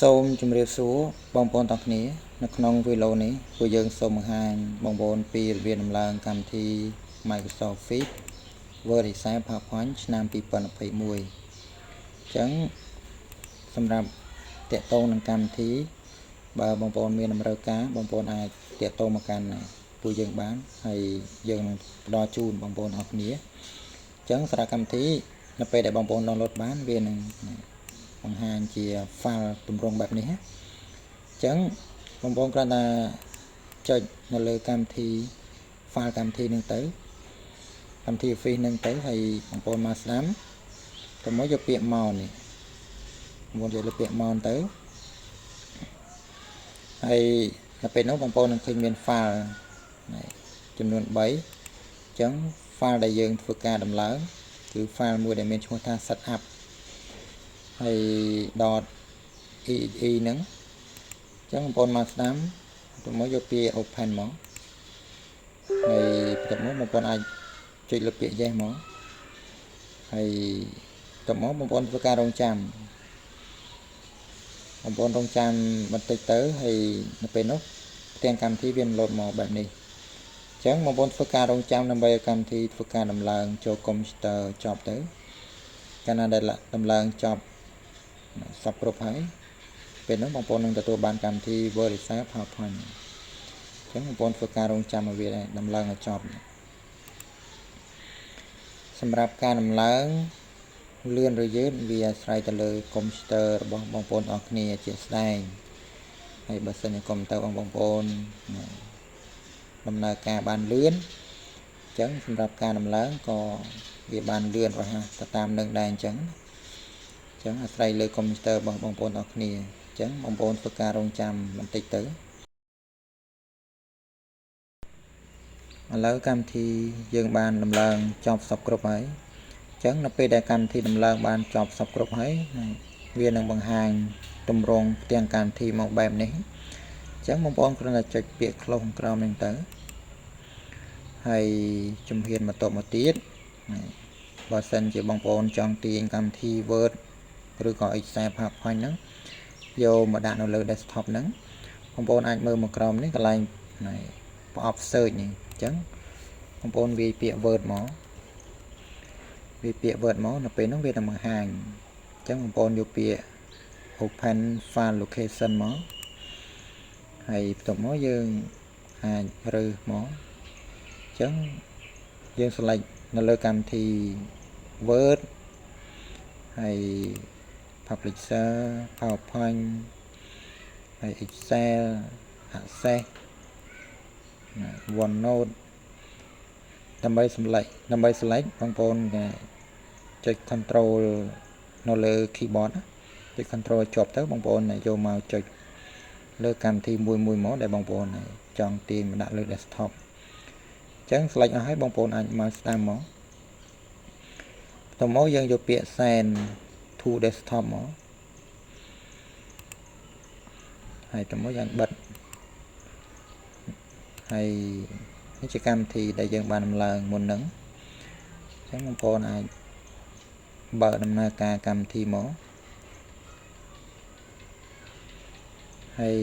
សូមជម្រាបសួរបងប្អូនទាំងគ្នានៅក្នុងវីដេអូនេះពួកយើងសូមបង្ហាញបងប្អូនពីរបៀបដំឡើងកម្មវិធី Microsoft Office Word Excel PowerPoint ឆ្នាំ2021អញ្ចឹងសម្រាប់តាក់ទងនឹងកម្មវិធីបើបងប្អូនមានតម្រូវការបងប្អូនអាចតាក់ទងមកកាន់ពួកយើងបានហើយយើងនឹងផ្ដល់ជូនបងប្អូនអរគ្នាអញ្ចឹងសារកម្មវិធីនៅពេលដែលបងប្អូន download បានវានឹងបង្ហាញជា file ទម្រង់បែបនេះអញ្ចឹងបងប្អូនគ្រាន់តែចុចនៅលើកម្មវិធី file កម្មវិធីនឹងទៅកម្មវិធី Office នឹងទៅហើយបងប្អូនមកស្ដាំទៅមកយកពាក្យ Mouse នេះបងប្អូនយកលើពាក្យ Mouse ទៅហើយនៅពេលនោះបងប្អូននឹងឃើញមាន file ចំនួន3អញ្ចឹង file ដែលយើងធ្វើការដំឡើងគឺ file មួយដែលមានឈ្មោះថា setup ហើយ .exe ហ្នឹងអញ្ចឹងបងប្អូនមកស្ដាំទៅមកយកពាក្យ open មកហើយបន្ទាប់មកបងប្អូនអាចចុចលើពាក្យ yes មកហើយបន្ទាប់មកបងប្អូនធ្វើការរងចាំបងប្អូនរងចាំបន្តិចទៅហើយនៅពេលនោះផ្ទាំងកម្មវិធីវាលោតមកបែបនេះអញ្ចឹងបងប្អូនធ្វើការរងចាំដើម្បីឲ្យកម្មវិធីធ្វើការដំឡើងចូលកុំព្យូទ័រចប់ទៅកាលណាដែលដំឡើងចប់សពគ្រប់ហើយពេលនោះបងប្អូននឹងទទួលបានកម្មវិធី Word Excel PowerPoint អញ្ចឹងបងប្អូនធ្វើការរងចាំឲ្យវាដំឡើងឲ្យចប់សម្រាប់ការដំឡើងលឿនឬយឺតវាអាស្រ័យទៅលើកុំព្យូទ័ររបស់បងប្អូនអរគ្នាជាក់ស្ដែងហើយបើសិនជាកុំព្យូទ័របងប្អូនដំណើរការបានលឿនអញ្ចឹងសម្រាប់ការដំឡើងក៏វាបានលឿនរហ័សទៅតាមនឹងដែរអញ្ចឹងអាស្រ័យលើកុំព្យូទ័ររបស់បងប្អូនអរគ្នាអញ្ចឹងបងប្អូនធ្វើការរងចាំបន្តិចទៅឥឡូវកម្មវិធីយើងបានដំឡើងចប់សពគ្រប់ហើយអញ្ចឹងនៅពេលដែលកម្មវិធីដំឡើងបានចប់សពគ្រប់ហើយវានឹងបង្ហាញទម្រង់ផ្ទាំងកម្មវិធីមកបែបនេះអញ្ចឹងបងប្អូនគ្រាន់តែចុចពាក្យ close ក្រោមនេះទៅហើយជំហានបន្ទាប់មកទៀតបើសិនជាបងប្អូនចង់ទាញកម្មវិធី Word ឬក៏ Excel PowerPoint ហ្នឹងយកមកដាក់នៅលើ desktop ហ្នឹងបងប្អូនអាចមើលមកក្រោមនេះកន្លែងប្រអប់ search នេះអញ្ចឹងបងប្អូនវាយពាក្យ Word មកវាពាក្យ Word មកនៅពេលហ្នឹងវានឹងបង្ហាញអញ្ចឹងបងប្អូនយកពាក្យ Open File Location មកហើយបន្ទាប់មកយើងអាចរើសមកអញ្ចឹងយើង select នៅលើកម្មវិធី Word ហើយ Publisher PowerPoint ហើយ Excel Access OneNote ដើម្បី select បងប្អូនចុច Control នៅលើ keyboard ចុច Control ជាប់ទៅបងប្អូនយកមកចុចលើកម្មវិធីមួយមកដែលបងប្អូនចង់ទាញមកដាក់លើ desktop អញ្ចឹង select អស់ហើយបងប្អូនអាចមកស្ដាំមកតមកយើងយកពាក្យ Send to Desktop មកហើយតមកយើងបិទហើយនេះជាកម្មវិធីដែលយើងបានដំឡើងមុនហ្នឹងអញ្ចឹងបងប្អូនអាចបើកដំណើរការកម្មវិធីមកហើយ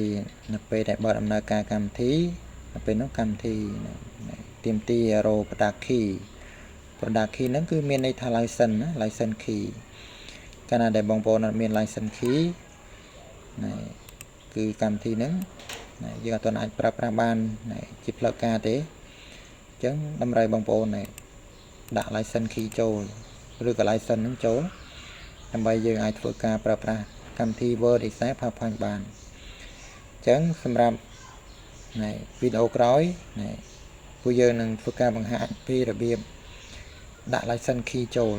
នៅពេលដែលបើកដំណើរការកម្មវិធីនៅពេលនោះកម្មវិធីទាមទារ arrow product key ហ្នឹងគឺមានន័យថា license key កាលណាដែលបងប្អូនអត់មាន license key គឺកម្មវិធីហ្នឹងយើងអត់ទាន់អាចប្រើប្រាស់បានជាផ្លូវការទេអញ្ចឹងតម្រូវបងប្អូនដាក់ license key ចូលឬក៏ license ហ្នឹងចូលដើម្បីយើងអាចធ្វើការប្រើប្រាស់កម្មវិធី Word Excel PowerPoint បានអញ្ចឹងសម្រាប់វីដេអូក្រោយពួកយើងនឹងធ្វើការបង្ហាញពីរបៀបដាក់ license key ចូល